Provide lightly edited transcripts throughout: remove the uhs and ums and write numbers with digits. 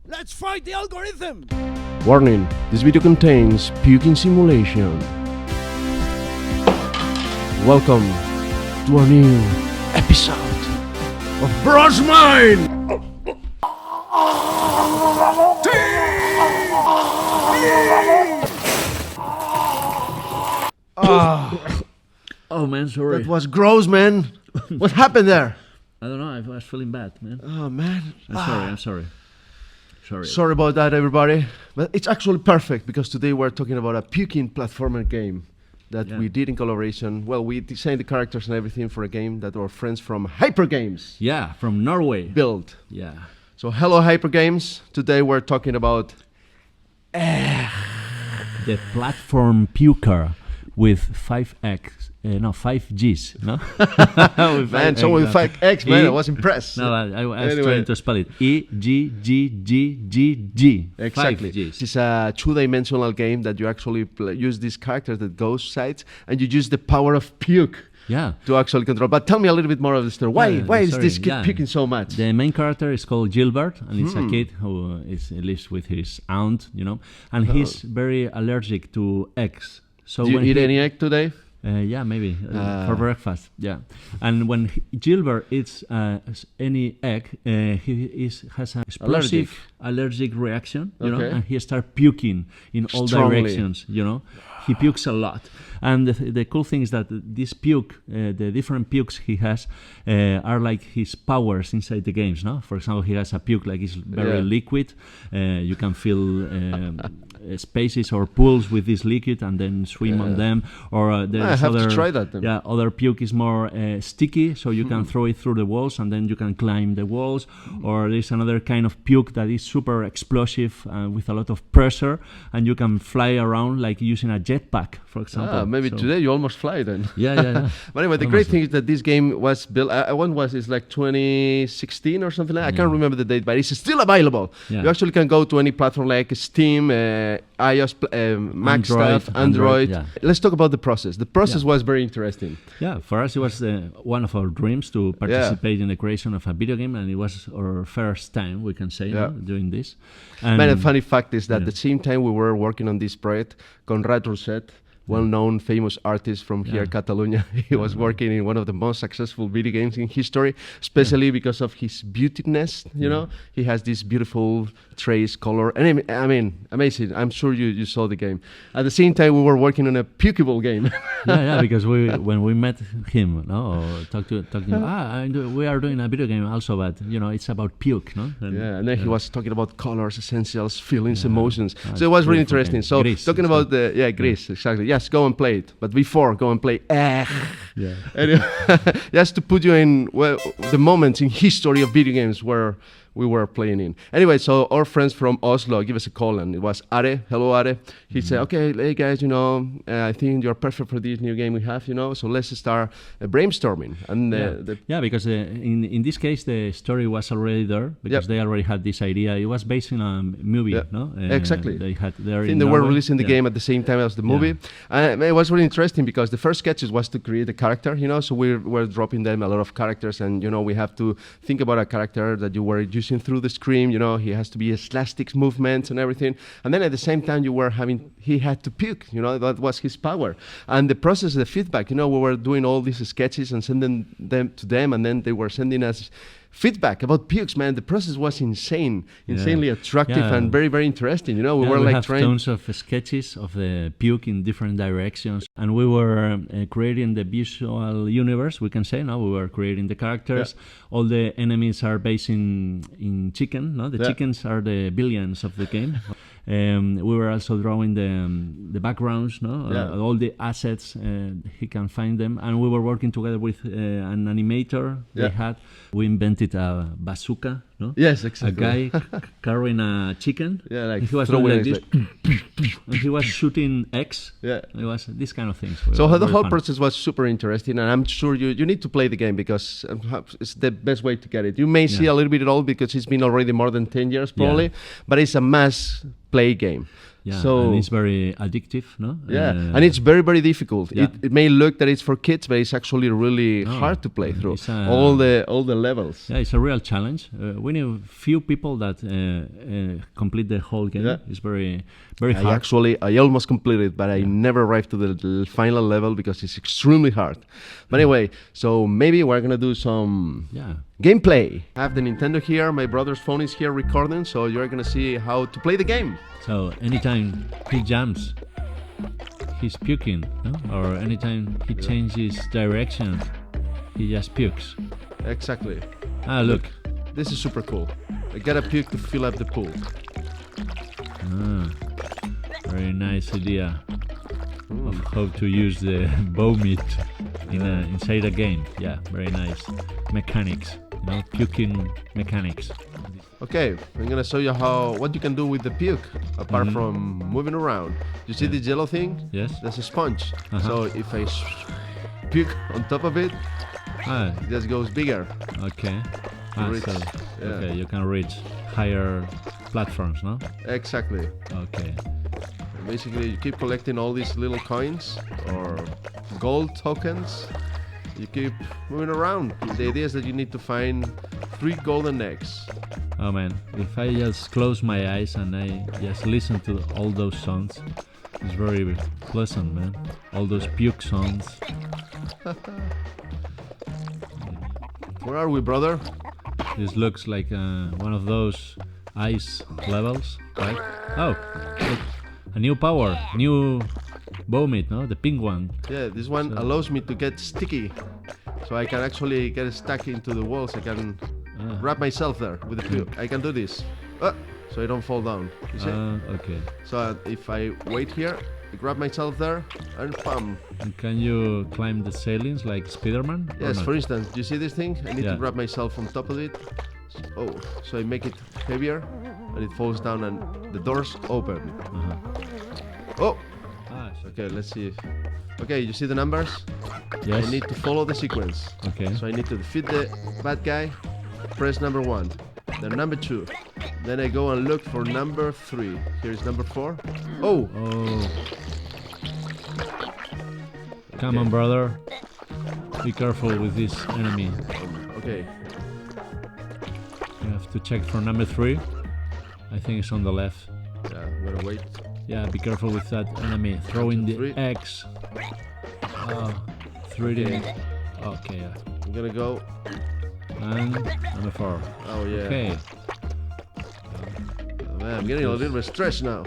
Let's fight the algorithm! Warning, this video contains puking simulation. Welcome to a new episode of Brosmind TV! Oh man, sorry. That was gross, man. What happened there? I don't know, I was feeling bad, man. Oh, man. I'm sorry. Sorry about that, everybody. But it's actually perfect because today we're talking about a puking platformer game that we did in collaboration. Well, we designed the characters and everything for a game that our friends from Hyper Games From Norway. built. Yeah. So, hello, Hyper Games. Today we're talking about The Platform Puker with 5 Gs, no? man, someone with 5X, man. I was impressed. No, I was trying to spell it. EGGGGG. Exactly. 5 Gs. It's a two-dimensional game that you actually use these characters that go sides, and you use the power of puke to actually control. But tell me a little bit more of the story. Why is this kid puking so much? The main character is called Gilbert, and it's a kid who lives with his aunt, and he's very allergic to eggs. So do you eat any egg today? Yeah, maybe for breakfast. Yeah, and when Gilbert eats any egg, he has an explosive allergic reaction, and he starts puking in all directions. He pukes a lot. And the cool thing is that this puke, the different pukes he has, are like his powers inside the games. No, for example, he has a puke like it's very liquid. You can fill spaces or pools with this liquid and then swim on them. Or there's I have to try that then. Yeah, other puke is more sticky, so you can throw it through the walls and then you can climb the walls. Or there's another kind of puke that is super explosive with a lot of pressure, and you can fly around like using a jetpack, for example. Maybe today you almost fly then. Yeah. But anyway, the great thing is that this game was built. It's like 2016 or something like that. I can't remember the date, but it's still available. Yeah. You actually can go to any platform like Steam, iOS, Mac stuff, Android. Yeah. Let's talk about the process. The process was very interesting. Yeah, for us it was one of our dreams to participate in the creation of a video game, and it was our first time, we can say, doing this. And man, the funny fact is that at the same time we were working on this project, Conrad Rousset, well-known, famous artist from here, Catalonia. He was working in one of the most successful video games in history, especially because of his beautiness. He has this beautiful trace, color, and I mean, amazing. I'm sure you saw the game. At the same time, we were working on a pukeable game. Because when we met him, or talked to him, we are doing a video game also, but it's about puke, no? And then he was talking about colors, essentials, feelings, emotions. So it was really interesting. So Gris, talking about the Gris, exactly. Yes, go and play it. But before, go and play. Anyway, just to put you in the moments in history of video games where we were playing in. Anyway, so our friends from Oslo give us a call, and it was Are. Hello, Are. He said, okay, hey guys, I think you're perfect for this new game we have, so let's start brainstorming. And because in this case, the story was already there, because they already had this idea. It was based on a movie, no? Exactly. They had I think they were releasing the game at the same time as the movie. And it was really interesting because the first sketches was to create a character, so we're dropping them a lot of characters, and, we have to think about a character that you were using through the screen. He has to be a slash-stick movements and everything. And then at the same time, he had to puke. That was his power. And the process, the feedback. We were doing all these sketches and sending them to them, and then they were sending us feedback about pukes. Man, the process was insanely attractive and very, very interesting. We were like trying tons of sketches of the puke in different directions, and we were creating the visual universe, we can say. Now we were creating the characters. All the enemies are based in chicken. No, the chickens are the villains of the game. We were also drawing the backgrounds, all the assets, he can find them. And we were working together with an animator they had. We invented a bazooka, no? Yes, exactly. A guy carrying a chicken. Yeah, like he was doing like this. And he was shooting eggs. Yeah. It was this kind of things. So the whole process was super interesting, and I'm sure you need to play the game because it's the best way to get it. You may see a little bit at all because it's been already more than 10 years probably, but it's a mass play game. Yeah, so and it's very addictive, no? Yeah, and it's very, very difficult. Yeah. It may look that it's for kids, but it's actually really hard to play through all the levels. Yeah, it's a real challenge. We know few people that complete the whole game. Yeah. It's very hard. I almost completed, but I never arrived to the final level because it's extremely hard. But anyway, so maybe we're gonna do some gameplay. I have the Nintendo here. My brother's phone is here recording, so you're gonna see how to play the game. So anytime he jumps, he's puking, no? Or anytime he changes direction, he just pukes. Exactly. Ah, look. This is super cool. I gotta puke to fill up the pool. Ah, very nice idea of how to use the vomit inside a game. Yeah, very nice mechanics. You know, puking mechanics. Okay, I'm gonna show you what you can do with the puke apart from moving around. You see this yellow thing? Yes. That's a sponge. So if I puke on top of it, it just goes bigger. Okay. Okay, you can reach higher platforms, no? Exactly. Okay. And basically, you keep collecting all these little coins or gold tokens. You keep moving around. The idea is that you need to find 3 golden eggs. Oh man, if I just close my eyes and I just listen to all those sounds, it's very pleasant, man. All those puke sounds. Where are we, brother? This looks like one of those ice levels, right? Oh, look, a new power, new vomit, no? The pink one. Yeah, this one allows me to get sticky, so I can actually get stuck into the walls. I can wrap myself there with the puke. I can do this, so I don't fall down. You see? Okay. So if I wait here, I grab myself there, and bam. And can you climb the ceilings like Spider-Man? Yes, for instance, do you see this thing? I need to grab myself on top of it. So I make it heavier, and it falls down, and the doors open. Okay, let's see if... Okay, you see the numbers? Yes. I need to follow the sequence. Okay. So I need to defeat the bad guy, press number 1, then number 2. Then I go and look for number 3. Here is number 4. Oh! Come on, brother. Be careful with this enemy. Okay. You have to check for number 3. I think it's on the left. Yeah, I'm gonna wait. Yeah, be careful with that enemy. Throwing the eggs. Okay, yeah. I'm gonna go. And number 4. Oh, yeah. Okay. Oh, man, I'm getting a little bit stressed now.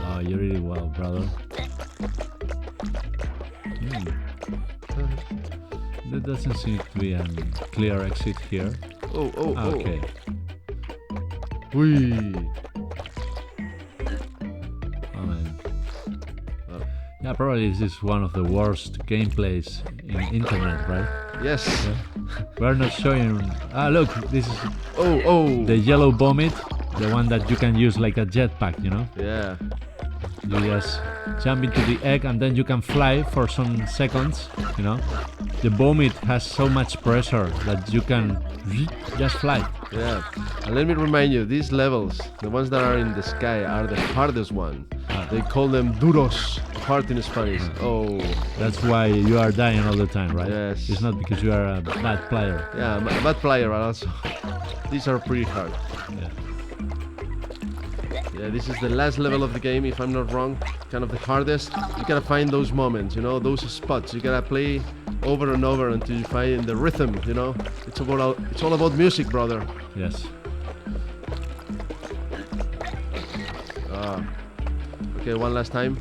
Oh, you're really well, brother. There doesn't seem to be a clear exit here. Okay. Whee! Oh man. Yeah, probably this is one of the worst gameplays in internet, right? Yes. Yeah. We're not showing. Look, this is the yellow vomit, the one that you can use like a jetpack, you know? Yeah. You just jump into the egg and then you can fly for some seconds, you know? The vomit has so much pressure that you can just fly. Yeah. And let me remind you, these levels, the ones that are in the sky, are the hardest one. They call them duros, hard in Spanish. That's why you are dying all the time, right? Yes. It's not because you are a bad player. Yeah, I'm a bad player, but also these are pretty hard. Yeah, this is the last level of the game, if I'm not wrong. Kind of the hardest. You gotta find those moments, you know, those spots. You gotta play over and over until you find the rhythm, you know. It's all about music, brother. Yes. Okay, one last time.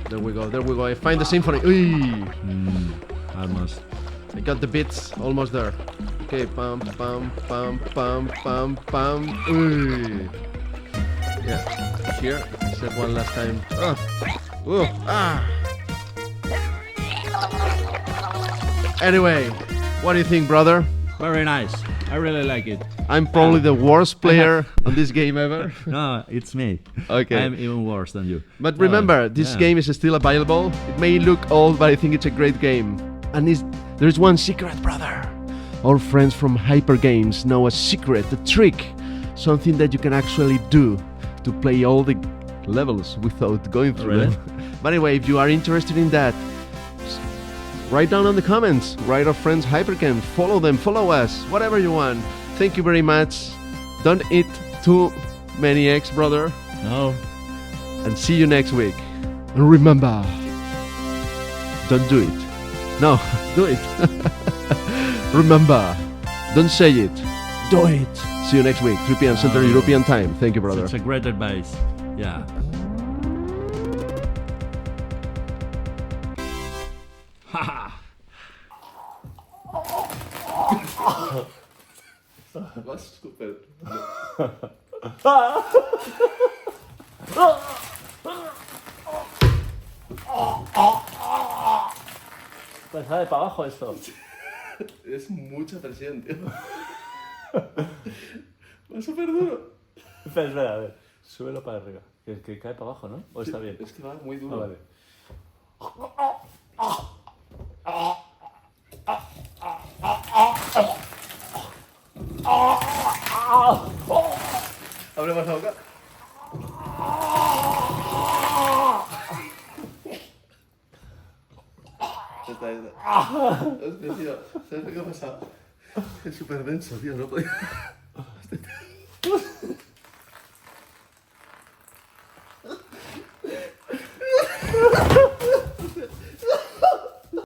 There we go. I find the symphony. Almost. I got the beats, almost there. Okay, pam, pam, pam, pam, pam, pam. Yeah, here, I said one last time. Anyway, what do you think, brother? Very nice. I really like it. I'm probably the worst player on this game ever. No, it's me. Okay. I'm even worse than you. But remember, this game is still available. It may look old, but I think it's a great game. And there's one secret, brother. Our friends from Hyper Games know a secret, a trick something that you can actually do to play all the levels without going through them. But anyway, if you are interested in that, write down in the comments, write our friends Hypercam, follow them, follow us, whatever you want. Thank you very much. Don't eat too many eggs, brother. No. And see you next week. And remember, don't do it. No, do it. Remember, don't say it. Do it. See you next week, 3 p.m. Central European Time. Thank you, brother. That's a great advice. Yeah. Was stupid. Pues sale para abajo esto. Es mucha presión, tío. Va súper duro. Espera, a ver. Súbelo para arriba. Que cae para abajo, ¿no? ¿O está bien? Es que va muy duro. Vale. Abre más la boca. Está. Hostia, tío. ¿Sabes lo que ha pasado? Es súper denso, tío. No podía.